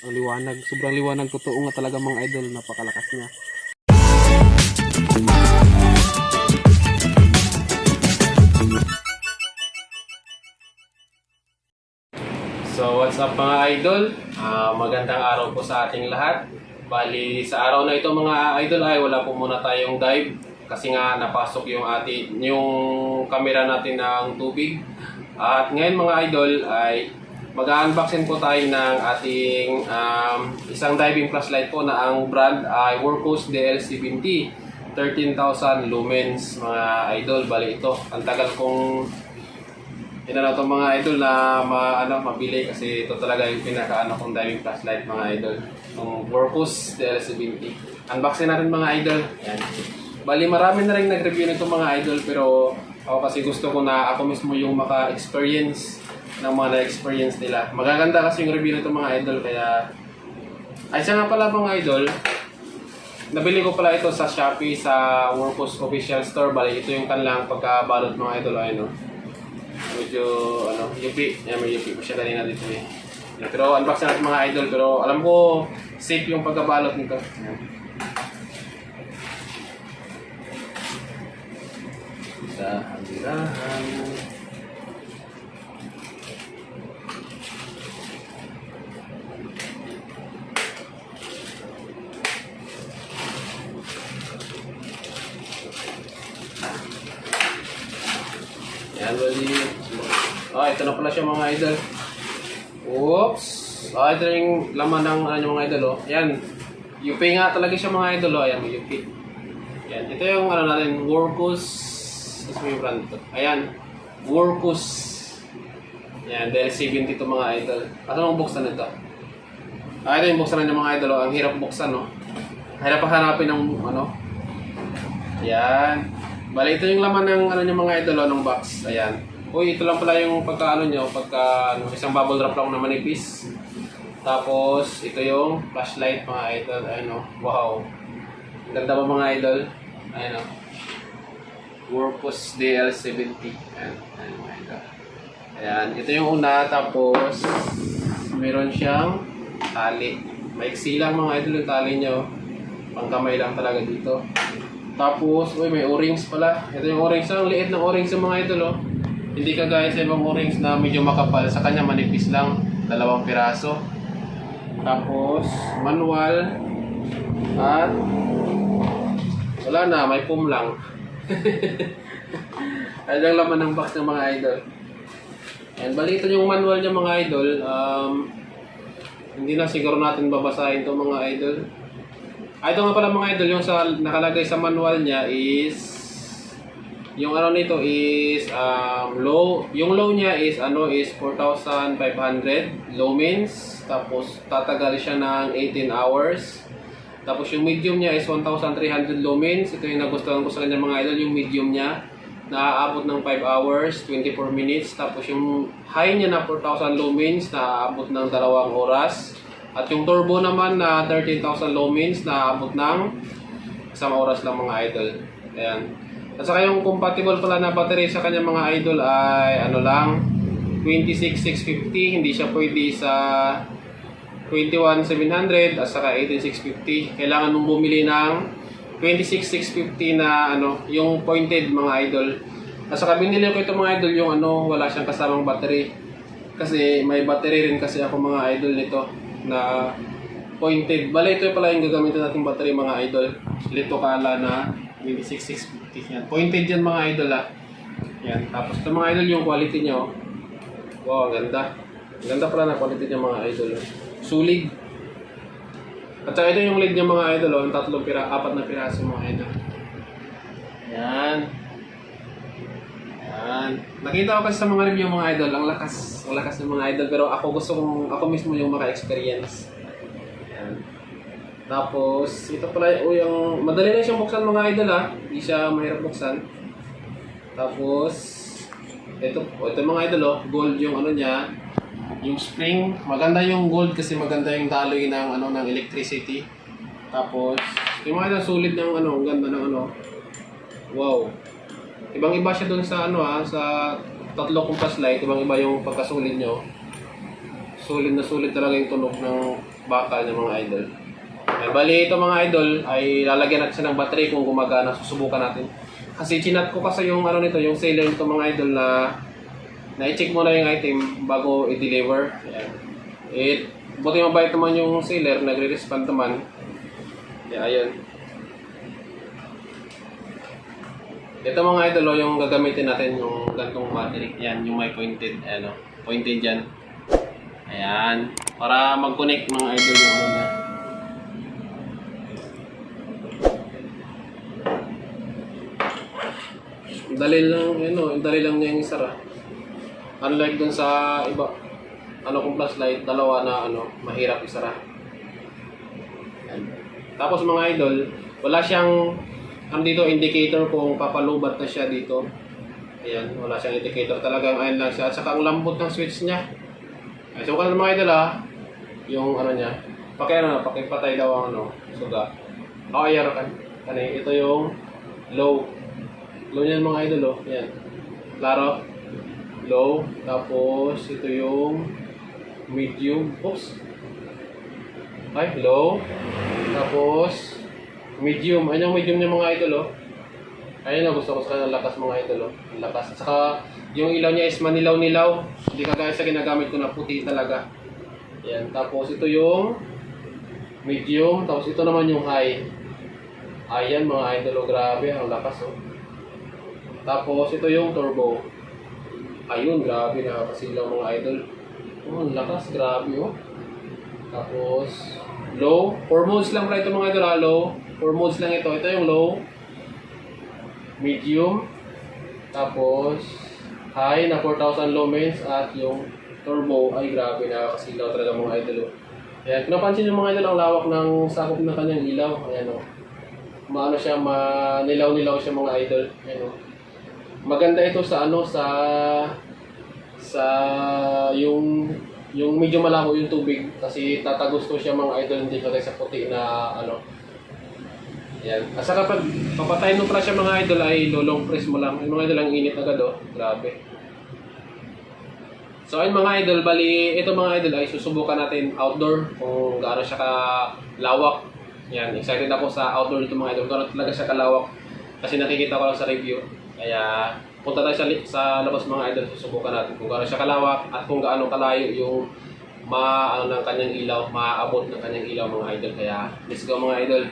Ang liwanag, sobrang liwanag, totoo nga talaga mga idol, napakalakas niya. So what's up mga idol? Magandang araw po sa ating lahat. Bali sa araw na ito mga idol ay wala po muna tayong dive kasi nga napasok yung camera natin ng tubig. At ngayon mga idol ay mag-unboxing po tayo ng ating isang diving flashlight po na ang brand ay Workhos DL70 13,000 lumens mga idol. Bali ito, ang tagal kong inano to mga idol na mabili kasi ito talaga yung kong diving flashlight mga idol. Yung Workhos DL70. Unboxing natin mga idol. Yan. Bali marami na rin nag-review nito mga idol pero ako kasi gusto ko na ako mismo yung maka-experience ng mga na-experience nila. Magaganda kasi yung review nito mga idol kaya ay siya nga pala mga idol. Nabili ko pala ito sa Shopee sa Workhos official store. Bali ito yung kanilang pagkabalot mga idol ay no. Medyo yupi. Yan, may yupi ko siya kanina dito eh. Pero unbox natin mga idol. Pero alam ko safe yung pagkabalot nito. Yan. Sa handirahan. Yan, bali. Ito na pala siya mga idol. Oops! Ito yung laman ng mga idol. Yan. UP nga talaga siya mga idol. Ayan, UP. Yan. Ito yung natin, Workhos. Ito yung brand ito. Ayan. Workhos. Yan, DL70 ito mga idol. At anong buksan ito? Ito yung buksan ng mga idol. Ang hirap buksan, no? Hirap hanapin ng Yan. Bali, ito yung laman ng mga idol ng box. Ayan. Uy, ito lang pala yung isang bubble wrap lang na manipis. Tapos, ito yung flashlight mga idol. Ayan o. Wow. Ganda ba mga idol? Ayan o. Workhos DL70. Ayan. Ayan mga idol. Ayan. Ito yung una. Tapos, meron siyang tali. Maiksi lang mga idol yung tali nyo. Pangkamay lang talaga dito. Tapos, may O-rings pala. Ito yung O-rings. Ang liit ng O-rings yung mga idol, oh. Hindi kagaya sa ibang O-rings na medyo makapal. Sa kanya, manipis lang. 2 piraso. Tapos, manual. At, wala na. May foam lang. Ayan ang laman ng box ng mga idol. Ayan, bali ito yung manual niya mga idol. Hindi na siguro natin babasahin ito mga idol. Ito nga pala mga idol, yung nakalagay sa manual niya is yung nito is low. Yung low niya is 4,500 lumens. Tapos tatagal siya ng 18 hours. Tapos yung medium niya is 1,300 lumens. Ito yung nagustuhan ko sa kanya mga idol, yung medium niya naaabot ng 5 hours, 24 minutes. Tapos yung high niya na 4,000 lumens naaabot ng 2 oras. At yung turbo naman na 13,000 lumens na abot ng 1 oras lang mga idol. Ayan. At saka yung compatible pala na battery sa kanya mga idol ay 26,650. Hindi siya pwede sa 21,700 at saka 18,650. Kailangan mong bumili ng 26,650 na yung pointed mga idol. At saka binili ko ito mga idol yung wala siyang kasamang battery. Kasi may battery rin kasi ako mga idol nito na pointed. Bale, ito pala yung gagamitin natin battery mga idol. Lito Kala na 26,650 yan. Pointed yan mga idol Yan. Tapos ito mga idol yung quality niya Wow, ganda. Ganda pala na quality niya mga idol Sulig. At saka ito yung lid niya mga idol yung 4 na piraso mga idol. Yan. Yan. Nakita ko kasi sa mga review mga idol, ang lakas ng mga idol pero ako mismo yung maka-experience. Yan. Tapos ito pala yung madali lang siyang buksan mga idol hindi siya mahirap buksan. Tapos ito mga idol gold yung niya, yung spring, maganda yung gold kasi maganda yung daloy ng ng electricity. Tapos yung mga idol sulit ng ang ganda ng wow. Ibang-iba siya doon sa sa tatlo kong flashlight, ibang-iba yung pagkasulit nyo. Sulit na sulit talaga yung tunog ng bakal ng mga idol. Ay, bali ito mga idol ay lalagyan natin siya ng battery kung gumagana, susubukan natin. Kasi chinat ko kasi yung ano nito, yung seller nito mga idol na i-check muna yung item bago i-deliver. Ayan. Buti mabait naman yung seller, nagre-respond naman. Yeah, ayun. Ito mga idol, yung gagamitin natin yung gantong battery. Yan, yung may pointed, pointed dyan. Ayan. Para mag-connect mga idol yung ano na. Dali lang niya yung isara. Unlike dun sa iba, kung flashlight, dalawa na mahirap isara. Ayan. Tapos mga idol, wala siyang dito indicator kung papalubat na siya dito. Ayan, wala siyang indicator, talagang ayun lang siya. At saka ang lambot ng switch niya. Ay, so mga idol yung niya, pakipatay daw ang suga. Ayar kan. Ito yung low. Low niyan mga idol Ayan. Klaro. Low. Tapos ito yung medium. Oops. Ay, low. Tapos medium. Ayun yung medium niya mga idol Ayun gusto ko sa kanya lakas mga idol Ang lakas. At saka yung ilaw niya is manilaw-nilaw. Hindi kagaya sa ginagamit ko na puti talaga. Ayan. Tapos ito yung medium. Tapos ito naman yung high. Ayan mga idol grabe. Ang lakas Tapos ito yung turbo. Ayun, grabe, nakakasilaw mga idol. Ang lakas, grabe Tapos low. 4 modes lang pala ito mga idol low. 4 modes lang ito. Ito yung low. Medium. Tapos high na 4,000 lumens. At yung turbo ay grabe, nakakasilaw talaga mga idol Ayan, kung napansin yung mga idol ang lawak ng sakop ng kanyang ilaw. Ayan maano siya, manilaw-nilaw siya mga idol. Ayan maganda ito sa sa yung medyo malabo yung tubig kasi tatagos ko siya mga idol, hindi kagaya sa puti na Yan. At saka pag papatayin mo pala siya mga idol ay long press mo lang. Yung mga idol ang init agad grabe. So ayun mga idol, bali ito mga idol ay susubukan natin outdoor kung gaano siya kalawak. Yan, excited ako sa outdoor dito mga idol. Kung talaga siya kalawak kasi nakikita ko lang sa review. Kaya punta tayo sa labas mga idol, susubukan natin kung gaano siya kalawak at kung gaano kalayo yung ng kanyang ilaw, maaabot ng kanyang ilaw mga idol. Kaya let's go mga idol.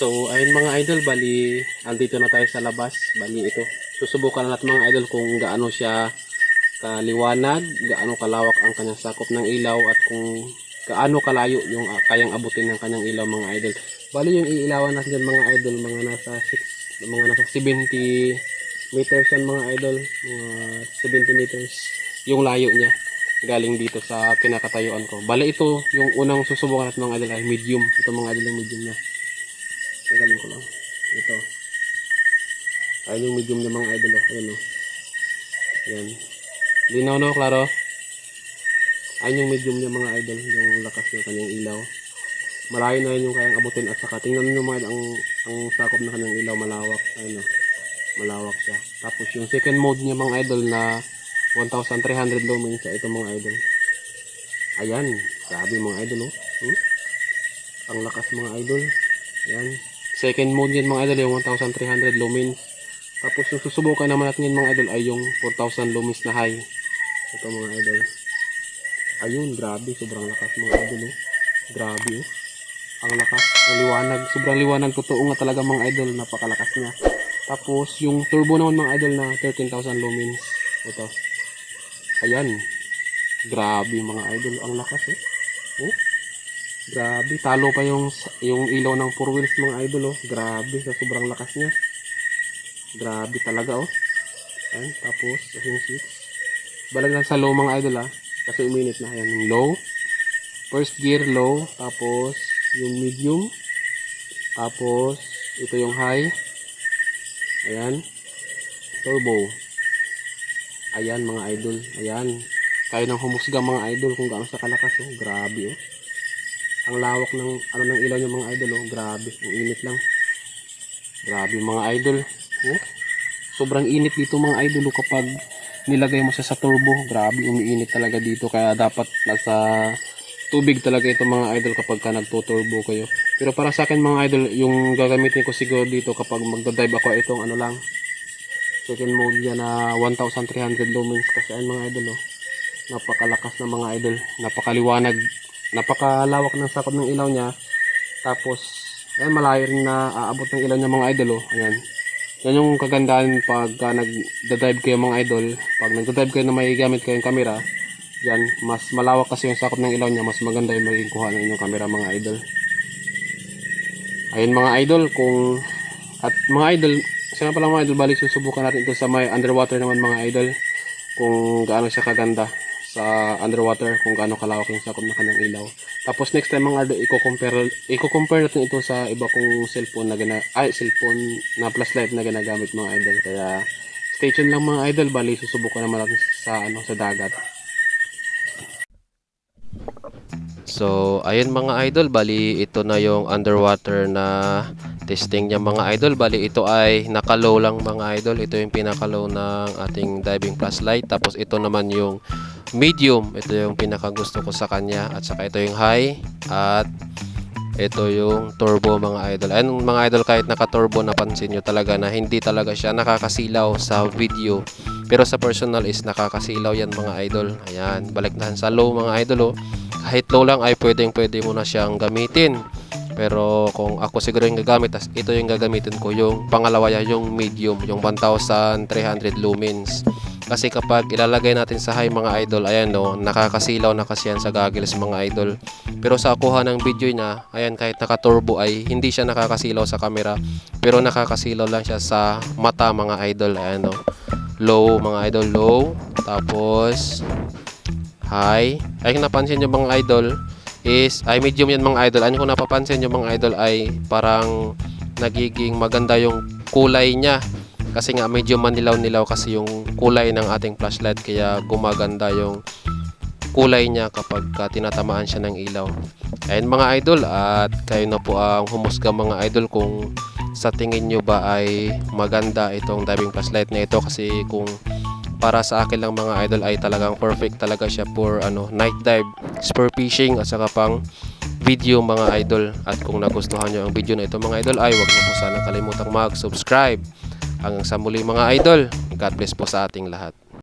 So ayun mga idol, bali andito na tayo sa labas. Bali ito, susubukan natin mga idol kung gaano siya kaliwanag, gaano kalawak ang kanyang sakop ng ilaw at kung gaano kalayo yung kayang abutin ng kanyang ilaw mga idol. Bali yung iilawan natin dyan mga idol, mga nasa 70 meters yan mga idol, mga 70 meters yung layo niya galing dito sa pinakatayuan ko. Bali ito yung unang susubukan natin mga idol ay medium. Ito mga idol yung medium niya. Galing ko lang ito. Ayun yung medium niya mga idol ayun Ayan. Linaw klaro. Ayun yung medium niya mga idol, yung lakas ng kanyang ilaw. Malayo na yun yung kayang abutin at saka tingnan nyo mga ang sakop na kanyang ilaw malawak. Ayun malawak siya. Tapos yung second mode niya mga idol na 1,300 lumens ito mga idol. Ayan, grabe mga idol Ang lakas mga idol. Ayan. Second mode niyan mga idol yung 1,300 lumens. Tapos yung susubukan naman natin yun mga idol ay yung 4,000 lumens na high. Ito mga idol. Ayun, grabe, sobrang lakas mga idol Grabe ang lakas, ang liwanag, sobrang liwanag, totoo nga talaga mga idol, napakalakas niya. Tapos yung turbo naman mga idol na 13,000 lumens. Ito. Ayan. Grabe mga idol, ang lakas Grabe, talo pa yung ilaw ng 4 wheels mga idol Grabe, sa sobrang lakas niya. Grabe talaga Ayan, tapos yung switch. Balag lang sa low mga idol kasi uminit na. Ayan, yung low. First gear low, tapos yung medium. Tapos ito yung high. Ayan. Turbo. Ayan mga idol. Ayan. Kayo nang humusga mga idol kung gaano sa kalakas Grabe Ang lawak ng ng ilaw niya mga idol Grabe. Ang init lang. Grabe mga idol. Sobrang init dito mga idol kapag nilagay mo siya sa turbo, grabe umiinit talaga dito, kaya dapat nasa tubig talaga ito mga idol kapag ka nagtuturbo kayo. Pero para sa akin mga idol, yung gagamitin ko siguro dito kapag magdadive ako, itong ano lang, second mode yan na 1300 lumens, kasi ayun mga idol, oh, napakalakas na mga idol, napakaliwanag, napakalawak ng sakop ng ilaw niya. Tapos ayan, malayo rin na aabot ng ilaw niya mga idol, oh. Ayan, yan yung kagandahan pag nagdadive kayo mga idol. Pag nagdadive kayo na may gamit kayong camera, yan, mas malawak kasi yung sakop ng ilaw niya, mas maganda yung maging kuha ng inyong camera mga idol. Ayun mga idol, at mga idol, sana pala mga idol, balik susubukan natin ito sa may underwater naman mga idol, kung gaano siya kaganda sa underwater, kung gaano kalawak yung sakop ng kanyang ilaw. Tapos next time mga idol, i-compare natin ito sa iba kong cellphone na flashlight na ginagamit mga idol. Kaya stay tuned lang mga idol, bali susubukan naman natin sa dagat. So, ayun mga idol, bali ito na yung underwater na testing niya mga idol. Bali ito ay naka-low lang mga idol. Ito yung pinaka-low ng ating diving flashlight. Tapos ito naman yung medium. Ito yung pinaka-gusto ko sa kanya. At saka ito yung high. At ito yung turbo mga idol. Ayun mga idol, kahit naka-turbo, napansin nyo talaga na hindi talaga siya nakakasilaw sa video. Pero sa personal is nakakasilaw yan mga idol. Ayan, balik na sa low mga idol, oh. Kahit low lang ay pwede mo na siyang gamitin. Pero kung ako siguro yung gagamit, ito yung gagamitin ko, yung pangalawa yung medium, yung 1300 lumens. Kasi kapag ilalagay natin sa high mga idol, ayan, no, nakakasilaw na kasi yan sa goggles mga idol. Pero sa kuha ng video niya, ayan, kahit naka-turbo ay hindi siya nakakasilaw sa camera, pero nakakasilaw lang siya sa mata mga idol. Ayan, no, low mga idol, low, tapos high. Ay napansin nyo mga idol is, ay medium yan mga idol. Ano kung napapansin nyo mga idol ay parang nagiging maganda yung kulay niya. Kasi nga medyo manilaw-nilaw kasi yung kulay ng ating flashlight, kaya gumaganda yung kulay niya kapag tinatamaan siya ng ilaw. Ayun mga idol, at kayo na po ang humusga mga idol kung sa tingin nyo ba ay maganda itong diving flashlight na ito. Kasi kung para sa akin lang mga idol ay talagang perfect talaga siya for night dive, spur fishing, at saka pang video mga idol. At kung nagustuhan nyo ang video na ito mga idol ay huwag niyo po sana kalimutang mag-subscribe. Hanggang sa muli mga idol, God bless po sa ating lahat.